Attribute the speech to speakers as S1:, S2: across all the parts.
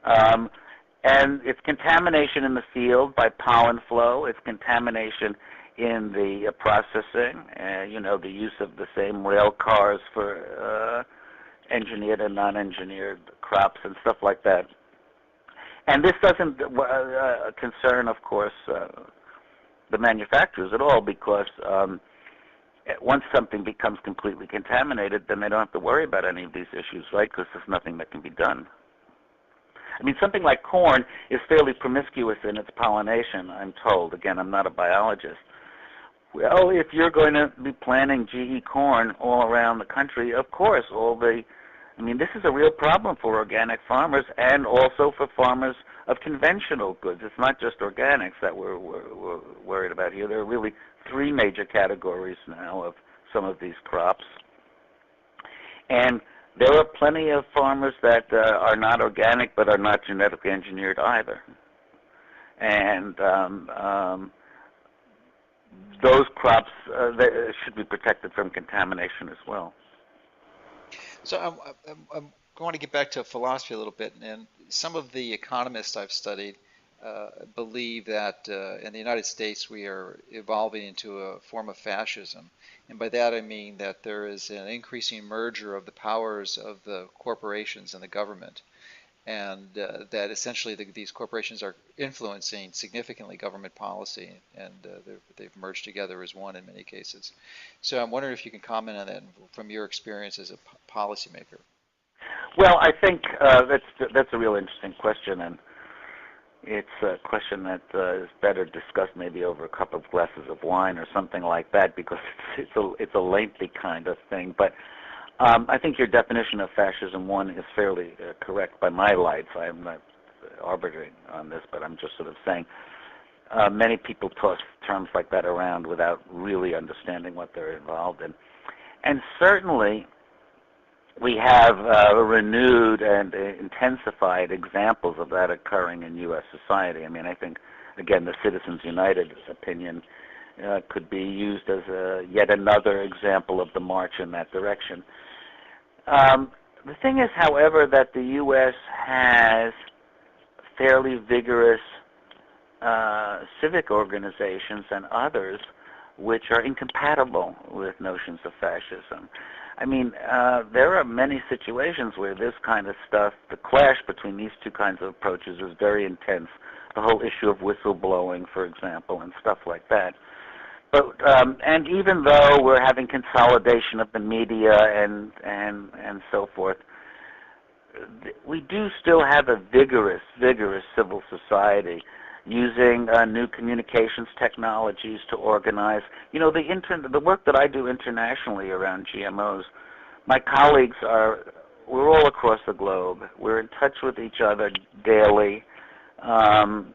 S1: Um, and it's contamination in the field by pollen flow. It's contamination in the processing, the use of the same rail cars for engineered and non-engineered crops and stuff like that. And this doesn't concern, of course, the manufacturers at all, because once something becomes completely contaminated, then they don't have to worry about any of these issues, right? Because there's nothing that can be done. I mean, something like corn is fairly promiscuous in its pollination, I'm told. Again, I'm not a biologist. Well, if you're going to be planting GE corn all around the country, of course, this is a real problem for organic farmers and also for farmers of conventional goods. It's not just organics that we're worried about here. There are really three major categories now of some of these crops. And there are plenty of farmers that are not organic but are not genetically engineered either. And those crops they should be protected from contamination as well.
S2: So I'm going to get back to philosophy a little bit, and some of the economists I've studied believe that in the United States we are evolving into a form of fascism. And by that I mean that there is an increasing merger of the powers of the corporations and the government, and that essentially these corporations are influencing significantly government policy, and they've merged together as one in many cases. So I'm wondering if you can comment on that from your experience as a policymaker.
S1: Well, I think that's a real interesting question, and it's a question that is better discussed maybe over a couple of glasses of wine or something like that, because it's a lengthy kind of thing. But I think your definition of fascism, one, is fairly correct by my lights. I am not arbitrating on this, but I'm just sort of saying many people toss terms like that around without really understanding what they're involved in. And certainly we have renewed and intensified examples of that occurring in U.S. society. I mean, I think, again, the Citizens United opinion could be used as yet another example of the march in that direction. The thing is, however, that the U.S. has fairly vigorous civic organizations and others which are incompatible with notions of fascism. I mean, there are many situations where this kind of stuff, the clash between these two kinds of approaches is very intense. The whole issue of whistleblowing, for example, and stuff like that. But and even though we're having consolidation of the media and so forth, we do still have a vigorous civil society using new communications technologies to organize. You know, the work that I do internationally around GMOs, my colleagues we're all across the globe. We're in touch with each other daily, and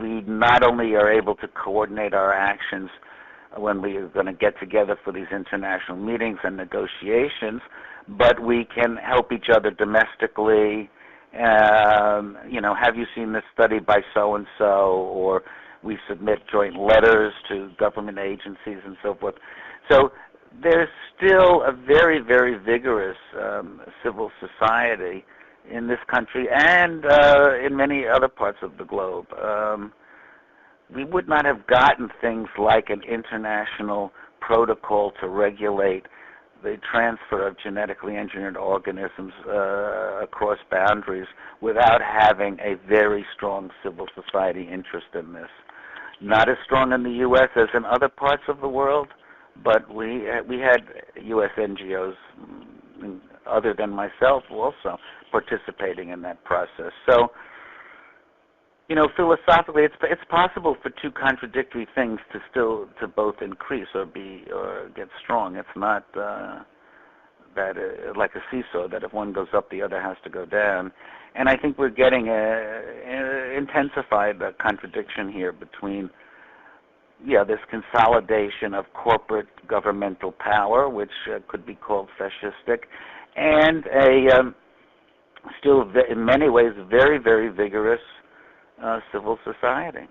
S1: we not only are able to coordinate our actions when we are going to get together for these international meetings and negotiations, but we can help each other domestically. Have you seen this study by so-and-so? Or we submit joint letters to government agencies and so forth. So there's still a very, very vigorous civil society in this country and in many other parts of the globe. We would not have gotten things like an international protocol to regulate the transfer of genetically engineered organisms across boundaries without having a very strong civil society interest in this. Not as strong in the U.S. as in other parts of the world, but we had U.S. NGOs, other than myself, also participating in that process. So, philosophically, it's possible for two contradictory things to both increase or get strong. It's not that like a seesaw, that if one goes up, the other has to go down. And I think we're getting an intensified contradiction here between this consolidation of corporate governmental power, which could be called fascistic, and a still in many ways very, very vigorous civil society.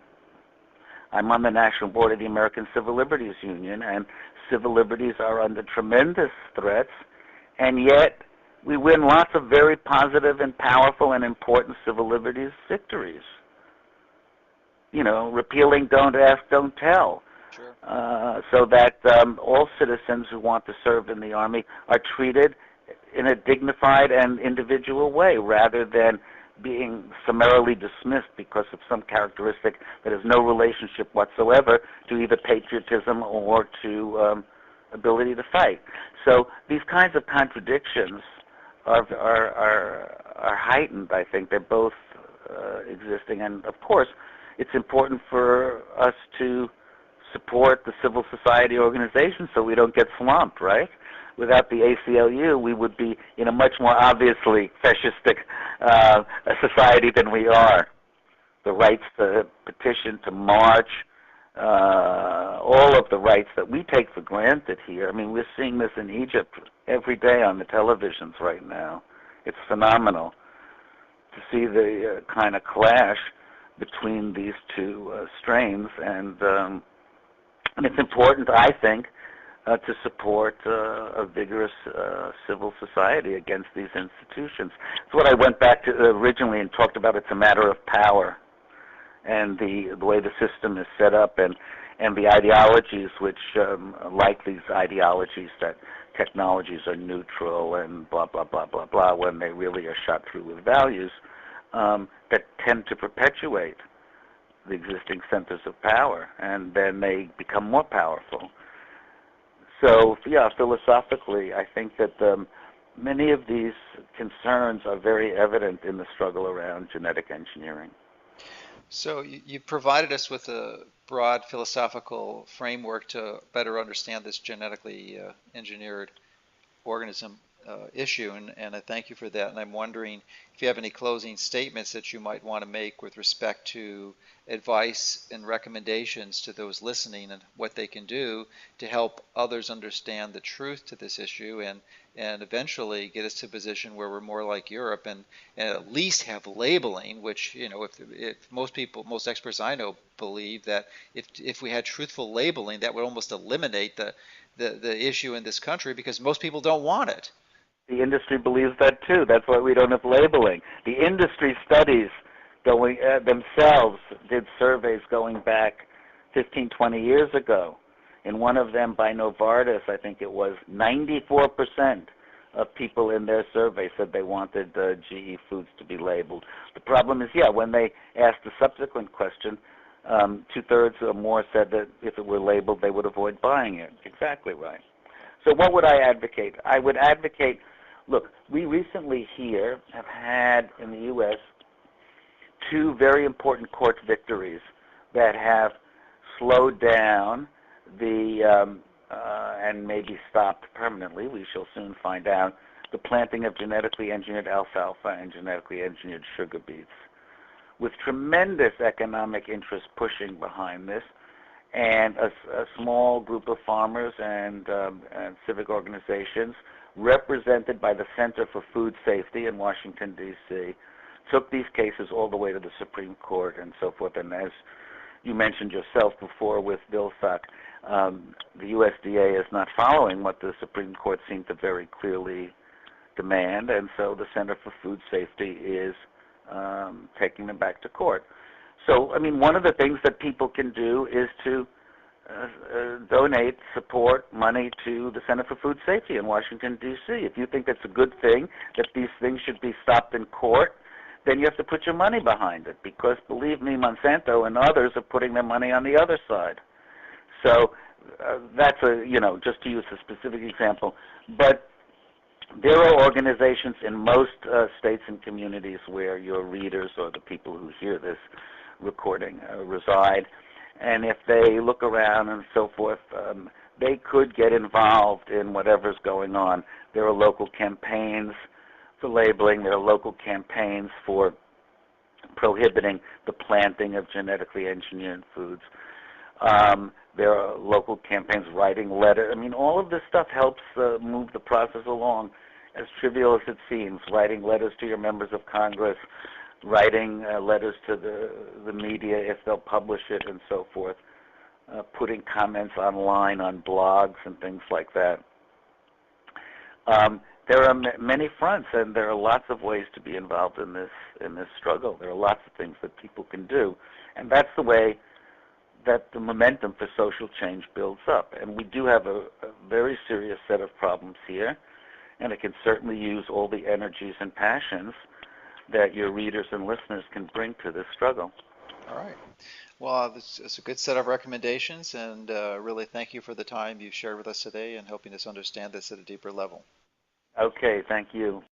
S1: I'm on the National Board of the American Civil Liberties Union, and civil liberties are under tremendous threats, and yet we win lots of very positive and powerful and important civil liberties victories. Repealing don't ask, don't tell.
S2: Sure.
S1: So that all citizens who want to serve in the Army are treated in a dignified and individual way rather than being summarily dismissed because of some characteristic that has no relationship whatsoever to either patriotism or to ability to fight. So these kinds of contradictions are heightened, I think. They're both existing. And, of course, it's important for us to support the civil society organizations so we don't get swamped, right? Without the ACLU, we would be in a much more obviously fascistic society than we are. The rights to petition, to march, all of the rights that we take for granted here. I mean, we're seeing this in Egypt every day on the televisions right now. It's phenomenal to see the kind of clash between these two strains, and it's important, I think, to support a vigorous civil society against these institutions. It's what I went back to originally and talked about. It's a matter of power and the way the system is set up, and the ideologies which, like these ideologies that technologies are neutral and blah, blah, blah, blah, blah, when they really are shot through with values that tend to perpetuate the existing centers of power, and then they become more powerful. So, yeah, philosophically, I think that many of these concerns are very evident in the struggle around genetic engineering.
S2: So you provided us with a broad philosophical framework to better understand this genetically engineered organism issue, and I thank you for that. And I'm wondering if you have any closing statements that you might want to make with respect to advice and recommendations to those listening and what they can do to help others understand the truth to this issue, and eventually get us to a position where we're more like Europe and at least have labeling, which, if most experts I know believe that if we had truthful labeling, that would almost eliminate the issue in this country, because most people don't want it.
S1: The industry believes that too. That's why we don't have labeling. The industry studies themselves did surveys going back 15, 20 years ago. In one of them by Novartis, I think it was, 94% of people in their survey said they wanted GE foods to be labeled. The problem is, when they asked the subsequent question, 2/3 or more said that if it were labeled, they would avoid buying it. Exactly right. So what would I advocate? I would advocate, look, we recently here have had in the U.S. 2 very important court victories that have slowed down and maybe stopped permanently, we shall soon find out, the planting of genetically engineered alfalfa and genetically engineered sugar beets, with tremendous economic interest pushing behind this, and a small group of farmers and civic organizations represented by the Center for Food Safety in Washington, D.C., took these cases all the way to the Supreme Court and so forth. And as you mentioned yourself before with Vilsack, the USDA is not following what the Supreme Court seemed to very clearly demand, and so the Center for Food Safety is taking them back to court. So, I mean, one of the things that people can do is to donate, support money to the Center for Food Safety in Washington, D.C. If you think it's a good thing that these things should be stopped in court, then you have to put your money behind it, because, believe me, Monsanto and others are putting their money on the other side. So that's just to use a specific example. But there are organizations in most states and communities where your readers or the people who hear this recording reside, and if they look around and so forth, they could get involved in whatever's going on. There are local campaigns for labeling. There are local campaigns for prohibiting the planting of genetically engineered foods. There are local campaigns, writing letters. I mean, all of this stuff helps move the process along, as trivial as it seems, writing letters to your members of Congress, writing letters to the media if they'll publish it and so forth, putting comments online on blogs and things like that. there are many fronts, and there are lots of ways to be involved in this struggle. There are lots of things that people can do, and that's the way that the momentum for social change builds up. And we do have a very serious set of problems here, and it can certainly use all the energies and passions that your readers and listeners can bring to this struggle.
S2: All right. Well, this is a good set of recommendations, and really thank you for the time you've shared with us today and helping us understand this at a deeper level.
S1: Okay, thank you.